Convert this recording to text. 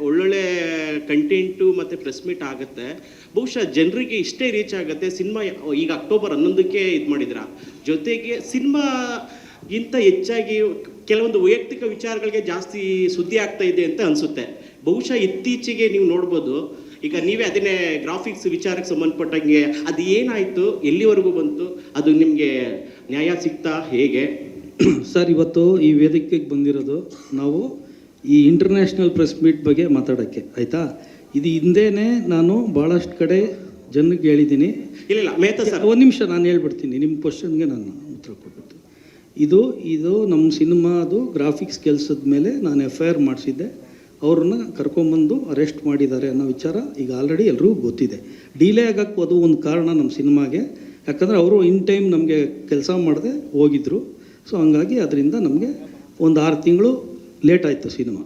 ಒಳ್ಳೊಳ್ಳೆ ಕಂಟೆಂಟು ಮತ್ತು press meet ಆಗುತ್ತೆ. ಬಹುಶಃ ಜನರಿಗೆ ಇಷ್ಟೇ ರೀಚ್ ಆಗುತ್ತೆ. ಸಿನಿಮಾ ಈಗ ಅಕ್ಟೋಬರ್ 11ಕ್ಕೆ ಇದು ಮಾಡಿದ್ರ, ಜೊತೆಗೆ ಸಿನಿಮಾಗಿಂತ ಹೆಚ್ಚಾಗಿ ಕೆಲವೊಂದು ವೈಯಕ್ತಿಕ ವಿಚಾರಗಳಿಗೆ ಜಾಸ್ತಿ ಸುದ್ದಿ ಆಗ್ತಾ ಇದೆ ಅಂತ ಅನಿಸುತ್ತೆ. ಬಹುಶಃ ಇತ್ತೀಚೆಗೆ ನೀವು ನೋಡ್ಬೋದು, ಈಗ ನೀವೇ ಅದನ್ನೇ ಗ್ರಾಫಿಕ್ಸ್ ವಿಚಾರಕ್ಕೆ ಸಂಬಂಧಪಟ್ಟಂಗೆ ಅದು ಏನಾಯಿತು, ಎಲ್ಲಿವರೆಗೂ ಬಂತು, ಅದು ನಿಮಗೆ ನ್ಯಾಯ ಸಿಗ್ತಾ ಹೇಗೆ? ಸರ್, ಇವತ್ತು ಈ ವೇದಿಕೆಗೆ ಬಂದಿರೋದು ನಾವು ಈ ಇಂಟರ್ನ್ಯಾಷನಲ್ ಪ್ರೆಸ್ ಮೀಟ್ ಬಗ್ಗೆ ಮಾತಾಡೋಕ್ಕೆ, ಆಯಿತಾ? ಇದು ಹಿಂದೆನೇ ನಾನು ಭಾಳಷ್ಟು ಕಡೆ ಜನಕ್ಕೆ ಹೇಳಿದ್ದೀನಿ. ಇಲ್ಲ ಮೇಹ್ತಾ ಸರ್, ಒಂದು ನಿಮಿಷ ನಾನು ಹೇಳ್ಬಿಡ್ತೀನಿ, ನಿಮ್ಮ ಕ್ವಶನ್ಗೆ ನಾನು ಉತ್ತರ ಕೊಟ್ಬಿಡ್ತೀನಿ. ಇದು ನಮ್ಮ ಸಿನಿಮಾದು ಗ್ರಾಫಿಕ್ಸ್ ಕೆಲಸದ ಮೇಲೆ ನಾನು FIR ಮಾಡಿಸಿದ್ದೆ. ಅವ್ರನ್ನ ಕರ್ಕೊಂಬಂದು ಅರೆಸ್ಟ್ ಮಾಡಿದ್ದಾರೆ ಅನ್ನೋ ವಿಚಾರ ಈಗ ಆಲ್ರೆಡಿ ಎಲ್ರಿಗೂ ಗೊತ್ತಿದೆ. ಡಿಲೇ ಆಗೋಕ್ಕೆ ಅದು ಒಂದು ಕಾರಣ ನಮ್ಮ ಸಿನಿಮಾಗೆ, ಯಾಕಂದರೆ ಅವರು ಇನ್ ಟೈಮ್ ನಮಗೆ ಕೆಲಸ ಮಾಡದೆ ಹೋಗಿದ್ದರು. ಸೊ ಹಂಗಾಗಿ ಅದರಿಂದ ನಮಗೆ ಒಂದು 6 ತಿಂಗಳು ಲೇಟ್ ಆಯಿತು ಸಿನಿಮಾ.